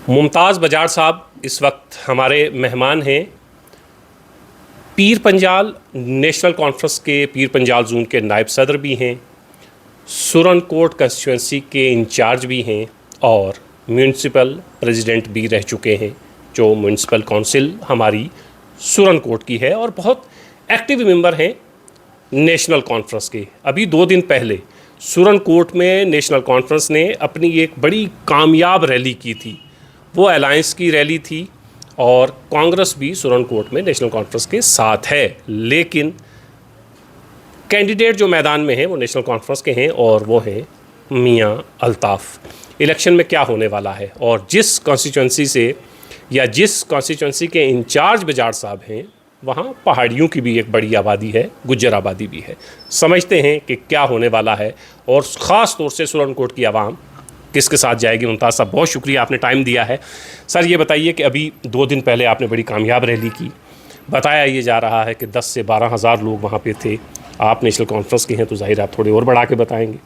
मुमताज़ बजाज साहब इस वक्त हमारे मेहमान हैं। पीर पंजाल नेशनल कॉन्फ्रेंस के पीर पंजाल जोन के नायब सदर भी हैं, सुरनकोट कंस्टिट्यूंसी के इंचार्ज भी हैं और म्यूनसिपल प्रेसिडेंट भी रह चुके हैं, जो म्यूनसिपल काउंसिल हमारी सुरनकोट की है और बहुत एक्टिव मेंबर हैं नेशनल कॉन्फ्रेंस के। अभी 2 दिन पहले सुरनकोट में नेशनल कॉन्फ्रेंस ने अपनी एक बड़ी कामयाब रैली की थी। वो अलायंस की रैली थी और कांग्रेस भी सुरनकोट में नेशनल कॉन्फ्रेंस के साथ है, लेकिन कैंडिडेट जो मैदान में हैं वो नेशनल कॉन्फ्रेंस के हैं और वो हैं मियां अल्ताफ़। इलेक्शन में क्या होने वाला है और जिस कॉन्स्टिट्यूंसी से या जिस कॉन्स्टिट्यूंसी के इंचार्ज बजाज साहब हैं वहाँ पहाड़ियों की भी एक बड़ी आबादी है, गुज्जर आबादी भी है। समझते हैं कि क्या होने वाला है और ख़ास तौर से सुरनकोट की आवाम किसके साथ जाएगी। मुमताज़ साहब, बहुत शुक्रिया, आपने टाइम दिया है। सर, ये बताइए कि अभी 2 दिन पहले आपने बड़ी कामयाब रैली की। बताया ये जा रहा है कि 10 से 12 हज़ार लोग वहाँ पे थे। आप नेशनल कॉन्फ्रेंस के हैं तो ज़ाहिर आप थोड़े और बढ़ा के बताएंगे,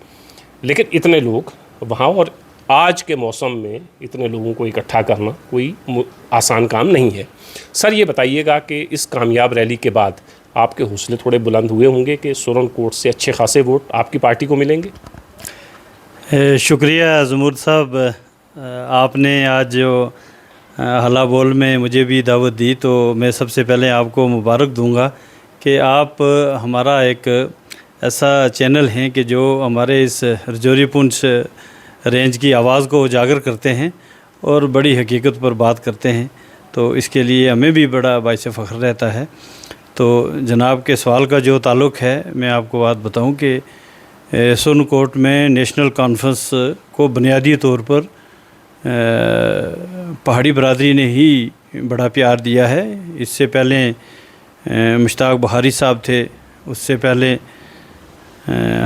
लेकिन इतने लोग वहाँ और आज के मौसम में इतने लोगों को इकट्ठा करना कोई आसान काम नहीं है। सर, ये बताइएगा कि इस कामयाब रैली के बाद आपके हौसले थोड़े बुलंद हुए होंगे कि सुरनकोट से अच्छे खासे वोट आपकी पार्टी को मिलेंगे? शुक्रिया जमूर साहब, आपने आज जो हला बोल में मुझे भी दावत दी, तो मैं सबसे पहले आपको मुबारक दूंगा कि आप हमारा एक ऐसा चैनल हैं कि जो हमारे इस रजौरी पुंछ रेंज की आवाज़ को उजागर करते हैं और बड़ी हकीकत पर बात करते हैं, तो इसके लिए हमें भी बड़ा बाइस फ़ख्र रहता है। तो जनाब के सवाल का जो ताल्लुक़ है, मैं आपको बात बताऊं कि सुरनकोट में नेशनल कॉन्फ्रेंस को बुनियादी तौर पर पहाड़ी बरादरी ने ही बड़ा प्यार दिया है। इससे पहले मुश्ताक बहारी साहब थे, उससे पहले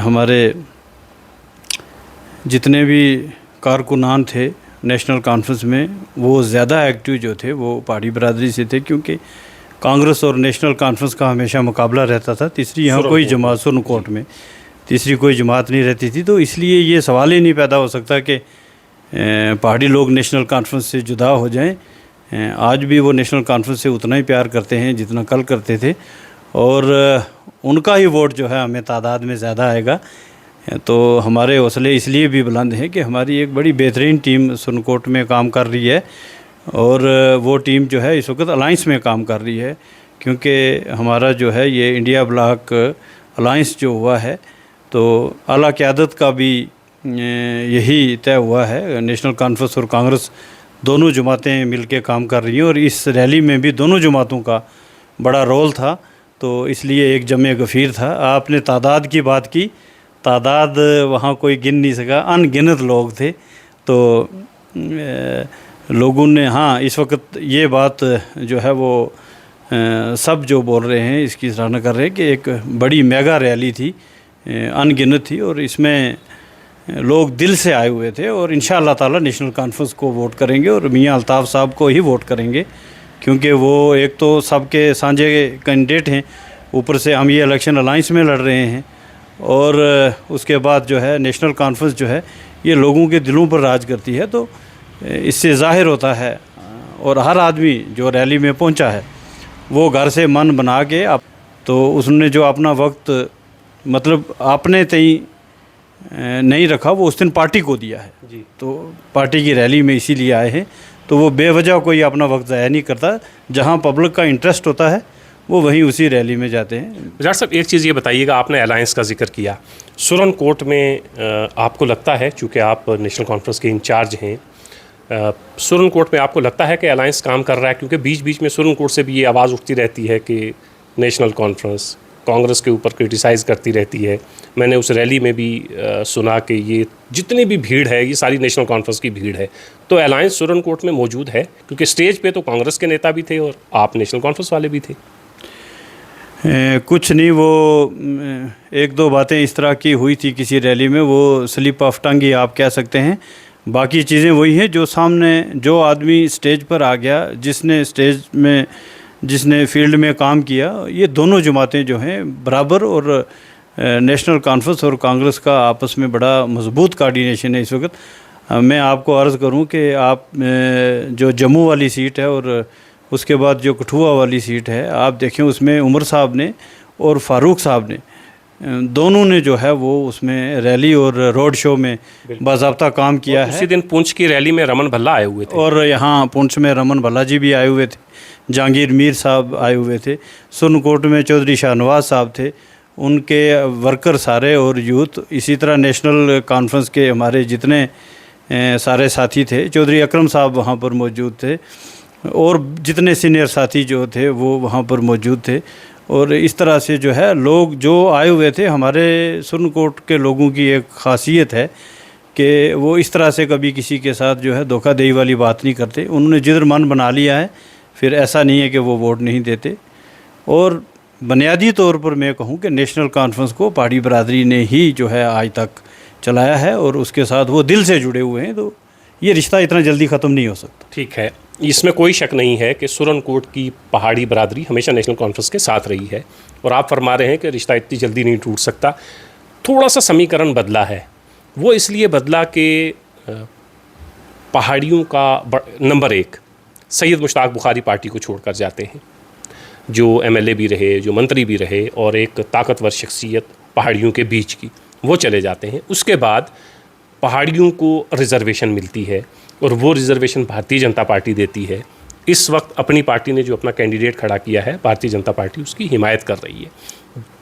हमारे जितने भी कारकुनान थे नेशनल कॉन्फ्रेंस में, वो ज़्यादा एक्टिव जो थे वो पहाड़ी बरादरी से थे, क्योंकि कांग्रेस और नेशनल कॉन्फ्रेंस का हमेशा मुकाबला रहता था। तीसरी यहाँ कोई जमात, सुरनकोट में तीसरी कोई जमात नहीं रहती थी, तो इसलिए ये सवाल ही नहीं पैदा हो सकता कि पहाड़ी लोग नेशनल कॉन्फ्रेंस से जुदा हो जाएं। आज भी वो नेशनल कॉन्फ्रेंस से उतना ही प्यार करते हैं जितना कल करते थे, और उनका ही वोट जो है हमें तादाद में ज़्यादा आएगा। तो हमारे हौसले इसलिए भी बुलंद हैं कि हमारी एक बड़ी बेहतरीन टीम सुरनकोट में काम कर रही है, और वो टीम जो है इस वक्त अलायंस में काम कर रही है, क्योंकि हमारा जो है ये इंडिया ब्लॉक अलायंस जो हुआ है, तो आला क़यादत का भी यही तय हुआ है। नेशनल कॉन्फ्रेंस और कांग्रेस दोनों जमातें मिलकर काम कर रही हैं, और इस रैली में भी दोनों जमातों का बड़ा रोल था, तो इसलिए एक जमे गफ़ीर था। आपने तादाद की बात की, तादाद वहाँ कोई गिन नहीं सका, अनगिनत लोग थे। तो लोगों ने, हाँ, इस वक्त ये बात जो है वो सब जो बोल रहे हैं इसकी सराहना कर रहे हैं कि एक बड़ी मेगा रैली थी, अनगिनत थी, और इसमें लोग दिल से आए हुए थे, और इंशाअल्लाह ताला नेशनल कॉन्फ्रेंस को वोट करेंगे और मियां अल्ताफ़ साहब को ही वोट करेंगे, क्योंकि वो एक तो सबके साझे कैंडिडेट हैं, ऊपर से हम ये इलेक्शन अलायंस में लड़ रहे हैं, और उसके बाद जो है नेशनल कॉन्फ्रेंस जो है ये लोगों के दिलों पर राज करती है। तो इससे ज़ाहिर होता है, और हर आदमी जो रैली में पहुंचा है वो घर से मन बना के तो उसने जो अपना वक्त मतलब आपने तय नहीं रखा, वो उस दिन पार्टी को दिया है जी। तो पार्टी की रैली में इसीलिए आए हैं, तो वो बेवजह कोई अपना वक्त ज़ाया नहीं करता। जहाँ पब्लिक का इंटरेस्ट होता है वो वहीं उसी रैली में जाते हैं। बजाज साहब, एक चीज़ ये बताइएगा, आपने अलायंस का जिक्र किया, सुरनकोट में आपको लगता है, चूँकि आप नेशनल कॉन्फ्रेंस के इंचार्ज हैं, सुरनकोट में आपको लगता है कि अलायंस काम कर रहा है? क्योंकि बीच बीच में सुरनकोट से भी ये आवाज़ उठती रहती है कि नेशनल कॉन्फ्रेंस कांग्रेस के ऊपर क्रिटिसाइज़ करती रहती है। मैंने उस रैली में भी सुना कि ये जितनी भी भीड़ है ये सारी नेशनल कॉन्फ्रेंस की भीड़ है। तो अलायंस सुरनकोट में मौजूद है, क्योंकि स्टेज पे तो कांग्रेस के नेता भी थे और आप नेशनल कॉन्फ्रेंस वाले भी थे। कुछ नहीं, वो 1-2 बातें इस तरह की हुई थी किसी रैली में, वो स्लिप ऑफ टंग ही आप कह सकते हैं। बाकी चीज़ें वही हैं जो सामने जो आदमी स्टेज पर आ गया, जिसने स्टेज में, जिसने फील्ड में काम किया, ये दोनों जमातें जो हैं बराबर, और नेशनल कॉन्फ्रेंस और कांग्रेस का आपस में बड़ा मजबूत कोऑर्डिनेशन है इस वक्त। मैं आपको अर्ज़ करूं कि आप जो जम्मू वाली सीट है और उसके बाद जो कठुआ वाली सीट है, आप देखें उसमें उमर साहब ने और फ़ारूक साहब ने दोनों ने जो है वो उसमें रैली और रोड शो में बाज़ाब्ता काम किया है। उसी दिन पुंछ की रैली में रमन भल्ला आए हुए थे और यहाँ पुंछ में रमन भल्ला जी भी आए हुए थे, जहांगीर मीर साहब आए हुए थे, सुरनकोट में चौधरी शाहनवाज साहब थे, उनके वर्कर सारे और यूथ, इसी तरह नेशनल कॉन्फ्रेंस के हमारे जितने सारे साथी थे, चौधरी अकरम साहब वहाँ पर मौजूद थे और जितने सीनियर साथी जो थे वो वहाँ पर मौजूद थे। और इस तरह से जो है लोग जो आए हुए थे, हमारे सुरनकोट के लोगों की एक ख़ासियत है कि वो इस तरह से कभी किसी के साथ जो है धोखाधड़ी वाली बात नहीं करते। उन्होंने जिधर मन बना लिया है, फिर ऐसा नहीं है कि वो वोट नहीं देते। और बुनियादी तौर पर मैं कहूँ कि नेशनल कॉन्फ्रेंस को पहाड़ी बरादरी ने ही जो है आज तक चलाया है और उसके साथ वो दिल से जुड़े हुए हैं, तो ये रिश्ता इतना जल्दी ख़त्म नहीं हो सकता। ठीक है, इसमें कोई शक नहीं है कि सुरनकोट की पहाड़ी बरादरी हमेशा नेशनल कॉन्फ्रेंस के साथ रही है और आप फरमा रहे हैं कि रिश्ता इतनी जल्दी नहीं टूट सकता। थोड़ा सा समीकरण बदला है, वो इसलिए बदला कि पहाड़ियों का नंबर 1 सैयद मुश्ताक बुखारी पार्टी को छोड़कर जाते हैं, जो एमएलए भी रहे, जो मंत्री भी रहे और एक ताकतवर शख्सियत पहाड़ियों के बीच की, वो चले जाते हैं। उसके बाद पहाड़ियों को रिज़र्वेशन मिलती है और वो रिज़र्वेशन भारतीय जनता पार्टी देती है। इस वक्त अपनी पार्टी ने जो अपना कैंडिडेट खड़ा किया है, भारतीय जनता पार्टी उसकी हिमायत कर रही है।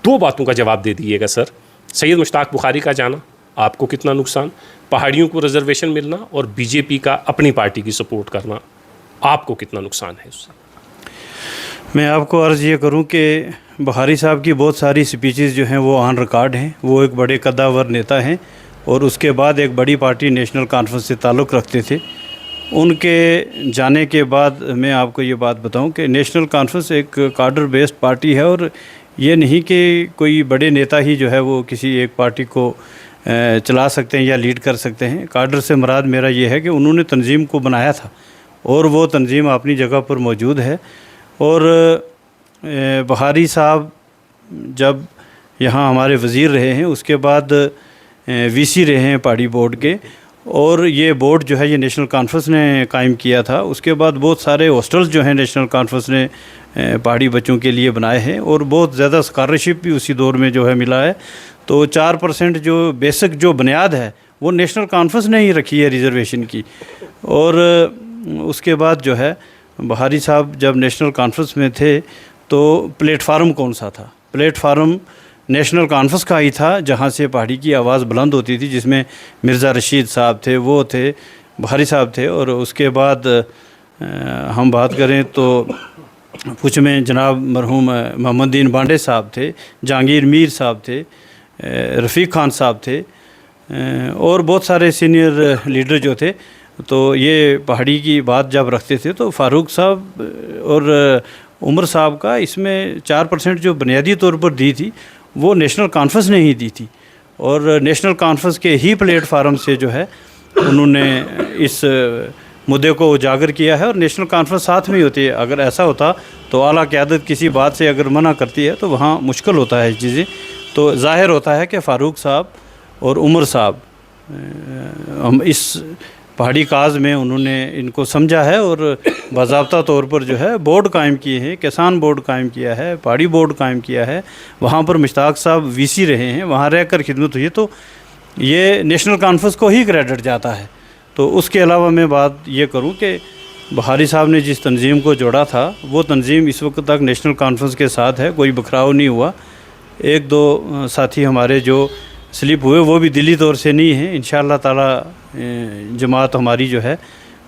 2 बातों का जवाब दे दीजिएगा सर, सैयद मुश्ताक बुखारी का जाना आपको कितना नुकसान, पहाड़ियों को रिज़र्वेशन मिलना और बीजेपी का अपनी पार्टी की सपोर्ट करना आपको कितना नुकसान है उससे? मैं आपको अर्ज़ ये करूं कि बुखारी साहब की बहुत सारी स्पीचेस जो हैं वो ऑन रिकॉर्ड हैं। वो एक बड़े कद्दावर नेता हैं और उसके बाद एक बड़ी पार्टी नेशनल कॉन्फ्रेंस से ताल्लुक़ रखते थे। उनके जाने के बाद मैं आपको ये बात बताऊं कि नेशनल कॉन्फ्रेंस एक कार्डर बेस्ड पार्टी है और ये नहीं कि कोई बड़े नेता ही जो है वो किसी एक पार्टी को चला सकते हैं या लीड कर सकते हैं। कार्डर से मुराद मेरा ये है कि उन्होंने तंजीम को बनाया था और वो तंजीम अपनी जगह पर मौजूद है। और बुखारी साहब जब यहाँ हमारे वज़ीर रहे हैं, उसके बाद वीसी रहे हैं पहाड़ी बोर्ड के, और ये बोर्ड जो है ये नेशनल कॉन्फ्रेंस ने कायम किया था। उसके बाद बहुत सारे हॉस्टल्स जो हैं नेशनल कॉन्फ्रेंस ने पहाड़ी बच्चों के लिए बनाए हैं और बहुत ज़्यादा स्कॉलरशिप भी उसी दौर में जो है मिला है। तो 4% जो बेसिक जो बुनियाद है वो नेशनल कॉन्फ्रेंस ने ही रखी है रिज़र्वेशन की। और उसके बाद जो है बुखारी साहब जब नेशनल कॉन्फ्रेंस में थे तो प्लेटफार्म कौन सा था? प्लेटफार्म नेशनल कॉन्फ्रेंस का ही था, जहाँ से पहाड़ी की आवाज़ बुलंद होती थी, जिसमें मिर्ज़ा रशीद साहब थे, वो थे, बुखारी साहब थे। और उसके बाद हम बात करें तो पुछ में जनाब मरहूम मोहम्मद दीन बांडे साहब थे, जहांगीर मीर साहब थे, रफ़ीक खान साहब थे और बहुत सारे सीनियर लीडर जो थे। तो ये पहाड़ी की बात जब रखते थे तो फ़ारूक साहब और उमर साहब का इसमें 4% जो बुनियादी तौर पर दी थी वो नेशनल कॉन्फ्रेंस ने ही दी थी और नेशनल कॉन्फ्रेंस के ही प्लेटफार्म से जो है उन्होंने इस मुद्दे को उजागर किया है। और नेशनल कॉन्फ्रेंस साथ में ही होती है। अगर ऐसा होता तो आला क़यादत किसी बात से अगर मना करती है तो वहाँ मुश्किल होता है चीज़ें। तो ज़ाहिर होता है कि फ़ारूक साहब और उमर साहब हम इस पहाड़ी काज में उन्होंने इनको समझा है और बाज़ाब्ता तौर पर जो है बोर्ड कायम किए हैं, किसान बोर्ड कायम किया है, पहाड़ी बोर्ड कायम किया है। वहाँ पर मुश्ताक साहब वीसी रहे हैं, वहाँ रहकर खिदमत हुई है, तो ये नेशनल कॉन्फ्रेंस को ही क्रेडिट जाता है। तो उसके अलावा मैं बात ये करूँ कि बुखारी साहब ने जिस तंजीम को जोड़ा था वो तंजीम इस वक्त तक नेशनल कॉन्फ्रेंस के साथ है, कोई बखराव नहीं हुआ। 1-2 साथी हमारे जो स्लिप हुए वो भी दिली तौर से नहीं है। इंशाअल्लाह ताला जमात हमारी जो है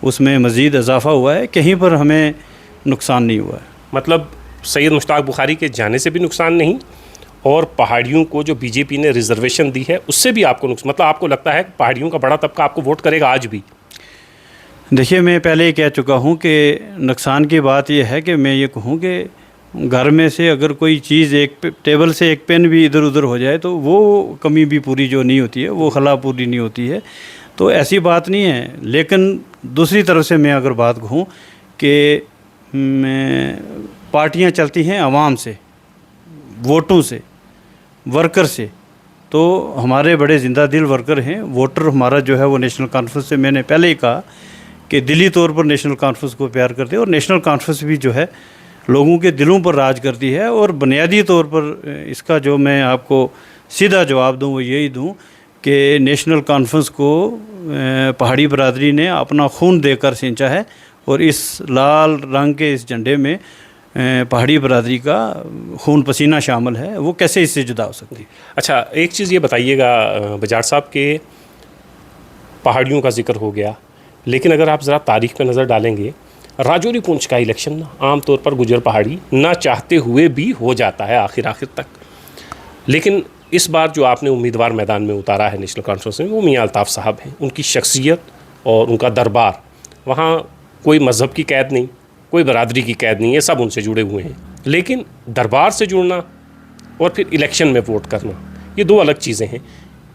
उसमें मज़ीद इजाफ़ा हुआ है, कहीं पर हमें नुकसान नहीं हुआ है। मतलब सैयद मुश्ताक बुखारी के जाने से भी नुकसान नहीं और पहाड़ियों को जो बीजेपी ने रिजर्वेशन दी है उससे भी आपको नुकसान, मतलब आपको लगता है पहाड़ियों का बड़ा तबका आपको वोट करेगा आज भी? देखिए, मैं पहले ही कह चुका हूँ कि नुकसान की बात यह है कि मैं ये कहूँ कि घर में से अगर कोई चीज़ एक टेबल से एक पेन भी इधर उधर हो जाए तो वो कमी भी पूरी जो नहीं होती है, वो खला पूरी नहीं होती है। तो ऐसी बात नहीं है। लेकिन दूसरी तरफ से मैं अगर बात कहूँ कि पार्टियां चलती हैं आवाम से, वोटों से, वर्कर से, तो हमारे बड़े ज़िंदा दिल वर्कर हैं। वोटर हमारा जो है वो नेशनल कॉन्फ्रेंस से, मैंने पहले ही कहा कि दिली तौर पर नेशनल कॉन्फ्रेंस को प्यार करते हैं और नेशनल कॉन्फ्रेंस भी जो है लोगों के दिलों पर राज करती है। और बुनियादी तौर पर इसका जो मैं आपको सीधा जवाब दूं वो यही दूं कि नेशनल कॉन्फ्रेंस को पहाड़ी बरादरी ने अपना खून देकर सींचा है और इस लाल रंग के इस झंडे में पहाड़ी बरादरी का खून पसीना शामिल है। वो कैसे इससे जुदा हो सकती है? अच्छा, एक चीज़ ये बताइएगा बजाज साहब के पहाड़ियों का जिक्र हो गया, लेकिन अगर आप ज़रा तारीख पे नज़र डालेंगे, राजौरी पुंछ का इलेक्शन ना आमतौर पर गुजर पहाड़ी ना चाहते हुए भी हो जाता है आखिर तक। लेकिन इस बार जो आपने उम्मीदवार मैदान में उतारा है नेशनल कॉन्फ्रेंस में, वो मियाँ अल्ताफ़ साहब हैं। उनकी शख्सियत और उनका दरबार, वहाँ कोई मज़हब की कैद नहीं, कोई बरादरी की कैद नहीं है, सब उनसे जुड़े हुए हैं। लेकिन दरबार से जुड़ना और फिर इलेक्शन में वोट करना, ये दो अलग चीज़ें हैं।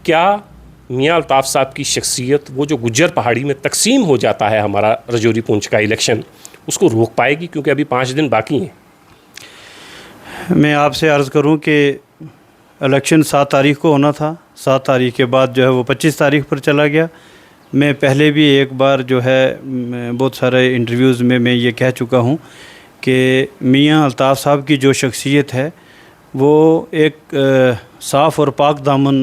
क्या मियाँ अल्ताफ़ साहब की शख्सियत, वो जो गुज्जर पहाड़ी में तकसीम हो जाता है हमारा राजौरी पुंछ का इलेक्शन, उसको रोक पाएगी? क्योंकि अभी 5 दिन बाकी हैं। मैं आपसे अर्ज़ करूं कि इलेक्शन 7 तारीख को होना था। 7 तारीख के बाद जो है वो 25 तारीख पर चला गया। मैं पहले भी एक बार जो है बहुत सारे इंटरव्यूज़ में मैं ये कह चुका हूँ कि मियाँ अल्ताफ़ साहब की जो शख्सियत है वो एक साफ़ और पाक दामन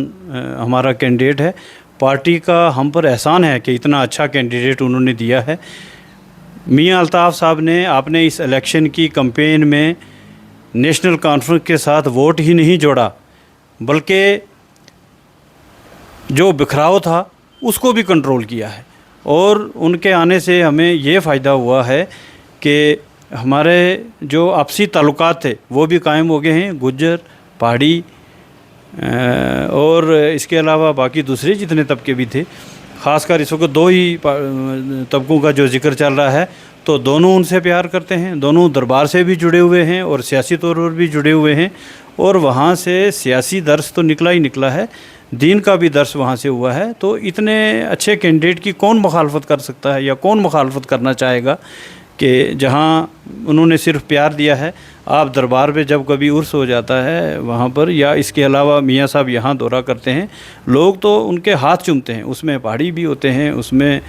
हमारा कैंडिडेट है। पार्टी का हम पर एहसान है कि इतना अच्छा कैंडिडेट उन्होंने दिया है। मियाँ अल्ताफ़ साहब ने आपने इस इलेक्शन की कैंपेन में नेशनल कॉन्फ्रेंस के साथ वोट ही नहीं जोड़ा, बल्कि जो बिखराव था उसको भी कंट्रोल किया है। और उनके आने से हमें ये फ़ायदा हुआ है कि हमारे जो आपसी ताल्लुकात थे वो भी कायम हो गए हैं। गुज्जर, पहाड़ी और इसके अलावा बाकी दूसरे जितने तबके भी थे, ख़ासकर इस वक्त 2 ही तबकों का जो जिक्र चल रहा है, तो दोनों उनसे प्यार करते हैं, दोनों दरबार से भी जुड़े हुए हैं और सियासी तौर पर भी जुड़े हुए हैं। और वहाँ से सियासी दर्स तो निकला ही निकला है, दीन का भी दर्स वहाँ से हुआ है। तो इतने अच्छे कैंडिडेट की कौन मुखालफत कर सकता है या कौन मुखालफत करना चाहेगा कि जहाँ उन्होंने सिर्फ प्यार दिया है। आप दरबार पे जब कभी उर्स हो जाता है वहाँ पर, या इसके अलावा मियाँ साहब यहाँ दौरा करते हैं, लोग तो उनके हाथ चूमते हैं। उसमें पहाड़ी भी होते हैं, उसमें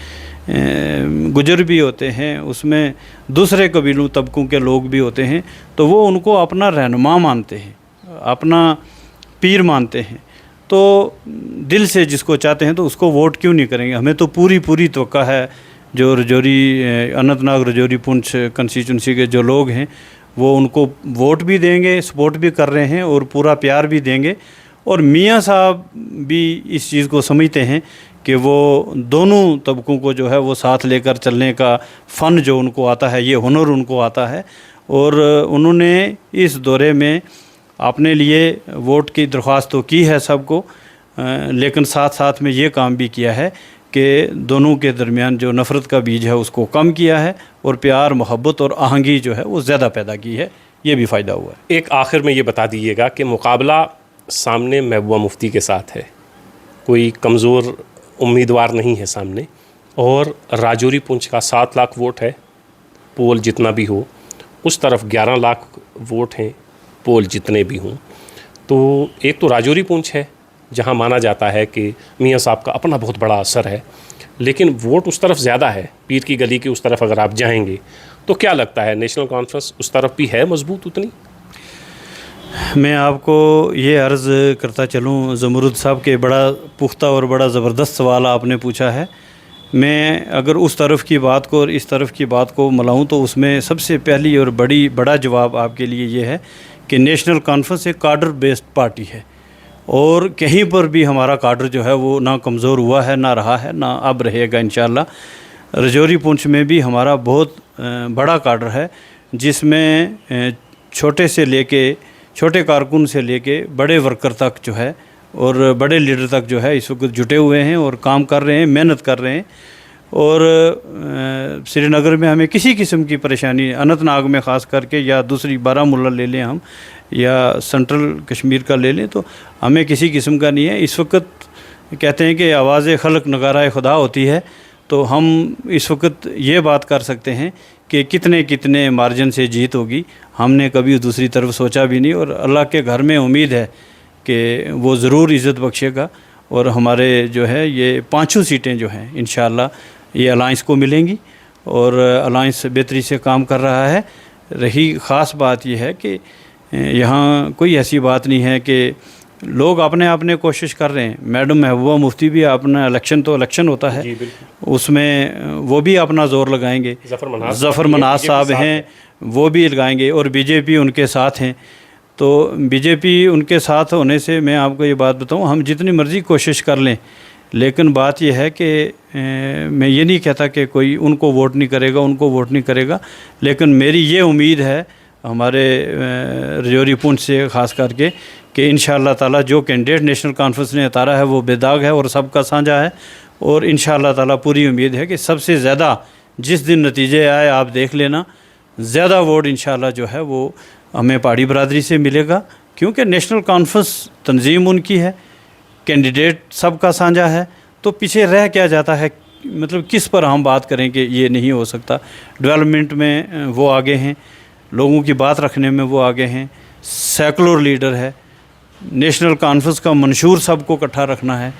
गुजर भी होते हैं, उसमें दूसरे कबीलों तबकों के लोग भी होते हैं। तो वो उनको अपना रहनुमा मानते हैं, अपना पीर मानते हैं। तो दिल से जिसको चाहते हैं तो उसको वोट क्यों नहीं करेंगे? हमें तो पूरी तवक्का है। जो राजौरी अनंतनाग राजौरी पुंछ कंस्टिट्यूंसी के जो लोग हैं वो उनको वोट भी देंगे, सपोर्ट भी कर रहे हैं और पूरा प्यार भी देंगे। और मियाँ साहब भी इस चीज़ को समझते हैं कि वो दोनों तबकों को जो है वो साथ लेकर चलने का फ़न जो उनको आता है, ये हुनर उनको आता है। और उन्होंने इस दौरे में अपने लिए वोट की दरख्वास्त तो की है सबको, लेकिन साथ साथ में ये काम भी किया है कि दोनों के दरमियान जो नफ़रत का बीज है उसको कम किया है और प्यार, मोहब्बत और आहंगी जो है वो ज़्यादा पैदा की है। ये भी फ़ायदा हुआ है। एक आखिर में ये बता दीजिएगा कि मुकाबला सामने महबूबा मुफ्ती के साथ है, कोई कमज़ोर उम्मीदवार नहीं है सामने, और राजौरी पुंछ का 7 लाख वोट है, पोल जितना भी हो, उस तरफ 11 लाख वोट हैं, पोल जितने भी हों। तो एक तो राजौरी पुंछ है जहां माना जाता है कि मियाँ साहब का अपना बहुत बड़ा असर है, लेकिन वोट उस तरफ ज़्यादा है, पीर की गली की उस तरफ अगर आप जाएंगे तो क्या लगता है नेशनल कॉन्फ्रेंस उस तरफ भी है मजबूत उतनी? मैं आपको ये अर्ज़ करता चलूँ, ज़मरुद साहब के बड़ा पुख्ता और बड़ा ज़बरदस्त सवाल आपने पूछा है। मैं अगर उस तरफ की बात को और इस तरफ की बात को मिलाऊँ तो उसमें सबसे पहली और बड़ा जवाब आपके लिए ये है कि नेशनल कॉन्फ्रेंस एक कार्डर बेस्ड पार्टी है और कहीं पर भी हमारा कार्डर जो है वो ना कमज़ोर हुआ है, ना रहा है, ना अब रहेगा इंशाअल्लाह। राजौरी पुंछ में भी हमारा बहुत बड़ा कार्डर है जिसमें छोटे कारकुन से लेके बड़े वर्कर तक जो है और बड़े लीडर तक जो है इस वक्त जुटे हुए हैं और काम कर रहे हैं, मेहनत कर रहे हैं। और श्रीनगर में हमें किसी किस्म की परेशानी, अनंतनाग में ख़ास करके, या दूसरी बारामूला ले लें हम, या सेंट्रल कश्मीर का ले लें, तो हमें किसी किस्म का नहीं है। इस वक्त कहते हैं कि आवाज़ खलक नगारा खुदा होती है, तो हम इस वक्त ये बात कर सकते हैं कि कितने मार्जिन से जीत होगी हमने कभी दूसरी तरफ सोचा भी नहीं। और अल्लाह के घर में उम्मीद है कि वो ज़रूर इज़्ज़त बख्शेगा और हमारे जो है ये 5 सीटें जो हैं इंशाअल्लाह ये अलायंस को मिलेंगी और अलायंस बेहतरी से काम कर रहा है। रही ख़ास बात यह है कि यहाँ कोई ऐसी बात नहीं है कि लोग अपने कोशिश कर रहे हैं। मैडम महबूबा मुफ्ती भी अपना इलेक्शन होता है, उसमें वो भी अपना ज़ोर लगाएंगे। ज़फ़र मनाज साहब हैं, वो भी लगाएंगे और बीजेपी उनके साथ हैं। तो बीजेपी उनके साथ होने से मैं आपको ये बात बताऊं, हम जितनी मर्ज़ी कोशिश कर लें, लेकिन बात यह है कि मैं ये नहीं कहता कि कोई उनको वोट नहीं करेगा, लेकिन मेरी ये उम्मीद है हमारे रजौरी पुंछ से ख़ास करके कि इंशाअल्लाह ताला जो कैंडिडेट नेशनल कॉन्फ्रेंस ने उतारा है वो बेदाग है और सबका साझा है। और इंशाअल्लाह ताला पूरी उम्मीद है कि सबसे ज़्यादा जिस दिन नतीजे आए आप देख लेना, ज़्यादा वोट इंशाअल्लाह जो है वो हमें पहाड़ी बरादरी से मिलेगा, क्योंकि नेशनल कॉन्फ्रेंस तंजीम उनकी है, कैंडिडेट सबका साझा है। तो पीछे रह क्या जाता है, मतलब किस पर हम बात करें कि ये नहीं हो सकता। डेवलपमेंट में वो आगे हैं, लोगों की बात रखने में वो आगे हैं, सेकुलर लीडर है। नेशनल कॉन्फ्रेंस का मंशूर सबको इकट्ठा रखना है।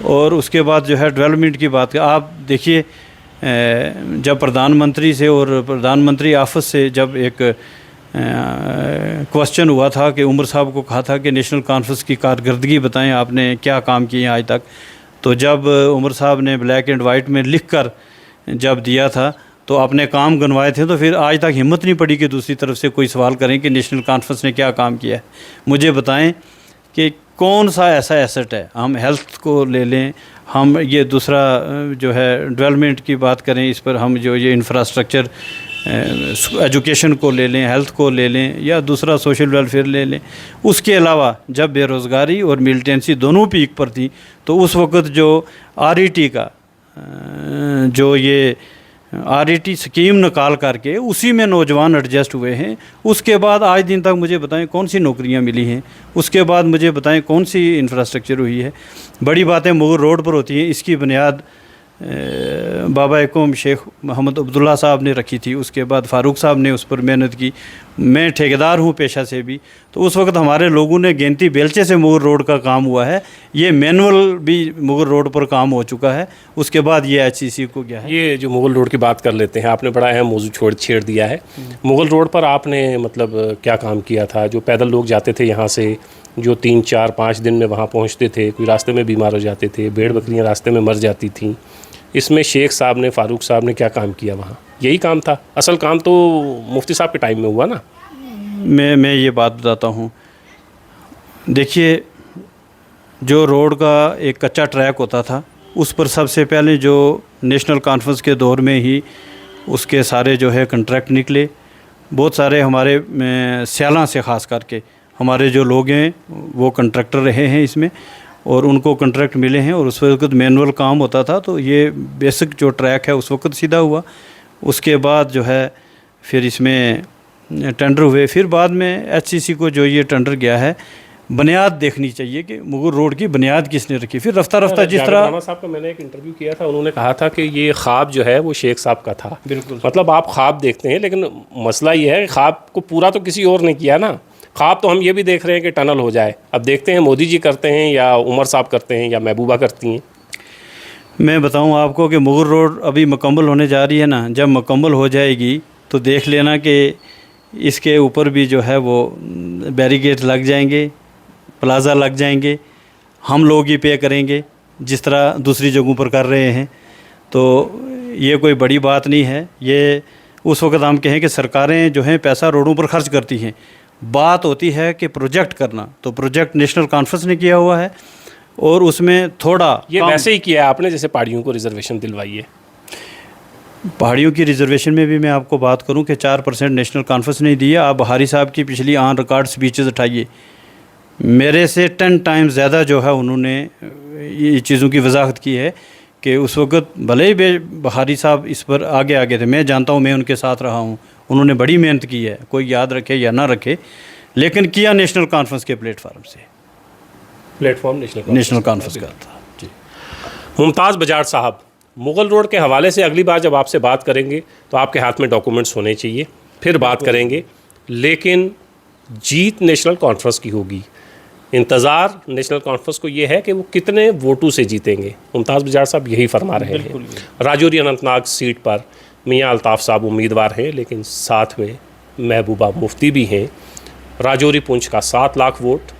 और उसके बाद जो है डेवलपमेंट की बात, आप देखिए जब प्रधानमंत्री से और प्रधानमंत्री ऑफिस से जब एक क्वेश्चन हुआ था कि उमर साहब को कहा था कि नेशनल कॉन्फ्रेंस की कारकर्दगी बताएं, आपने क्या काम किए आज तक। तो जब उमर साहब ने ब्लैक एंड वाइट में लिख कर जब दिया था तो अपने काम गिनवाए थे, तो फिर आज तक हिम्मत नहीं पड़ी कि दूसरी तरफ से कोई सवाल करें कि नेशनल कॉन्फ्रेंस ने क्या काम किया है। मुझे बताएं कि कौन सा ऐसा एसेट है, हम हेल्थ को ले लें, हम ये दूसरा जो है डेवलपमेंट की बात करें, इस पर हम जो ये इंफ्रास्ट्रक्चर एजुकेशन को ले लें, हेल्थ को ले लें या दूसरा सोशल वेलफेयर ले लें। उसके अलावा जब बेरोज़गारी और मिलिटेंसी दोनों पीक पर थी तो उस वक़्त जो RET का जो ये RET स्कीम निकाल करके उसी में नौजवान एडजस्ट हुए हैं। उसके बाद आज दिन तक मुझे बताएं कौन सी नौकरियां मिली हैं, उसके बाद मुझे बताएं कौन सी इंफ्रास्ट्रक्चर हुई है। बड़ी बातें मुगल रोड पर होती हैं, इसकी बुनियाद बाबा कौम शेख मोहम्मद अब्दुल्ला साहब ने रखी थी, उसके बाद फ़ारूक साहब ने उस पर मेहनत की। मैं ठेकेदार हूँ पेशा से भी, तो उस वक्त हमारे लोगों ने गेंती बेलचे से मुगल रोड का काम हुआ है। ये मैनुअल भी मुगल रोड पर काम हो चुका है, उसके बाद ये HCC को गया है। ये जो मुगल रोड की बात कर लेते हैं, आपने बड़ा अहम मौजू छेड़ दिया है। मुगल रोड पर आपने मतलब क्या काम किया था? जो पैदल लोग जाते थे यहाँ से, जो 3, 4, 5 दिन में वहाँ पहुँचते थे, कोई रास्ते में बीमार हो जाते थे, भेड़ बकरियाँ रास्ते में मर जाती थीं, इसमें शेख साहब ने, फ़ारूक साहब ने क्या काम किया वहाँ? यही काम था, असल काम तो मुफ्ती साहब के टाइम में हुआ ना। मैं ये बात बताता हूँ, देखिए जो रोड का एक कच्चा ट्रैक होता था उस पर सबसे पहले जो नेशनल कॉन्फ्रेंस के दौर में ही उसके सारे जो है कॉन्ट्रैक्ट निकले। बहुत सारे हमारे स्याला से ख़ास करके हमारे जो लोग हैं वो कॉन्ट्रैक्टर रहे हैं इसमें, और उनको कॉन्ट्रैक्ट मिले हैं। और उस वक्त मैनुअल काम होता था, तो ये बेसिक जो ट्रैक है उस वक्त सीधा हुआ। उसके बाद जो है फिर इसमें टेंडर हुए, फिर बाद में HCC को जो ये टेंडर गया है, बुनियाद देखनी चाहिए कि मुगल रोड की बुनियाद किसने रखी। फिर रफ्ता रफ्ता जिस तरह साहब का मैंने एक इंटरव्यू किया था, उन्होंने कहा था कि ये ख्वाब जो है वो शेख साहब का था। बिल्कुल, मतलब आप ख्वाब देखते हैं, लेकिन मसला ये है कि ख्वाब को पूरा तो किसी और ने किया ना। ख्वाब तो हम ये भी देख रहे हैं कि टनल हो जाए, अब देखते हैं मोदी जी करते हैं या उमर साहब करते हैं या महबूबा करती हैं। मैं बताऊं आपको कि मुगल रोड अभी मुकम्मल होने जा रही है ना, जब मुकम्मल हो जाएगी तो देख लेना कि इसके ऊपर भी जो है वो बैरिकेड लग जाएंगे, प्लाज़ा लग जाएंगे, हम लोग ही पे करेंगे जिस तरह दूसरी जगहों पर कर रहे हैं। तो ये कोई बड़ी बात नहीं है। ये उस वक्त हम कहें कि सरकारें जो हैं पैसा रोडों पर खर्च करती हैं, बात होती है कि प्रोजेक्ट करना। तो प्रोजेक्ट नेशनल कॉन्फ्रेंस ने किया हुआ है और उसमें थोड़ा ये वैसे ही किया है आपने जैसे पहाड़ियों को रिजर्वेशन दिलवाई है। पहाड़ियों की रिजर्वेशन में भी मैं आपको बात करूं कि 4% नेशनल कॉन्फ्रेंस ने दिया। आप बहारी साहब की पिछली ऑन रिकॉर्ड स्पीचेस उठाइए, मेरे से 10 टाइम्स ज़्यादा जो है उन्होंने ये चीज़ों की वजाहत की है कि उस वक्त भले ही बहारी साहब इस पर आगे थे, मैं जानता हूँ, मैं उनके साथ रहा हूँ, उन्होंने बड़ी मेहनत की है, कोई याद रखे या ना रखे, लेकिन किया नेशनल कॉन्फ्रेंस के प्लेटफार्म से। प्लेटफॉर्म नेशनल कॉन्फ्रेंस का था जी। मुमताज़ बजाज साहब, मुगल रोड के हवाले से अगली बार जब आपसे बात करेंगे तो आपके हाथ में डॉक्यूमेंट्स होने चाहिए, फिर बात करेंगे। लेकिन जीत नेशनल कॉन्फ्रेंस की होगी, इंतज़ार नेशनल कॉन्फ्रेंस को ये है कि वो कितने वोटों से जीतेंगे। मुमताज़ बजाज साहब यही फरमा रहे हैं। राजौरी अनंतनाग सीट पर मियां अल्ताफ़ साहब उम्मीदवार हैं, लेकिन साथ में महबूबा मुफ्ती भी हैं। राजौरी पुंछ का 7 लाख वोट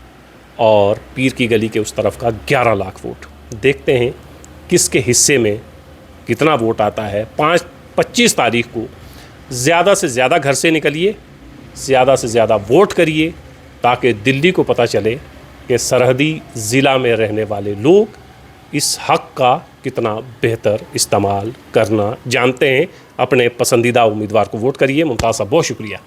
और पीर की गली के उस तरफ का 11 लाख वोट। देखते हैं किसके हिस्से में कितना वोट आता है। 25 तारीख को ज़्यादा से ज़्यादा घर से निकलिए, ज़्यादा से ज़्यादा वोट करिए, ताकि दिल्ली को पता चले कि सरहदी ज़िला में रहने वाले लोग इस हक़ का कितना बेहतर इस्तेमाल करना जानते हैं। अपने पसंदीदा उम्मीदवार को वोट करिए। मुमताज़ साहब बहुत शुक्रिया।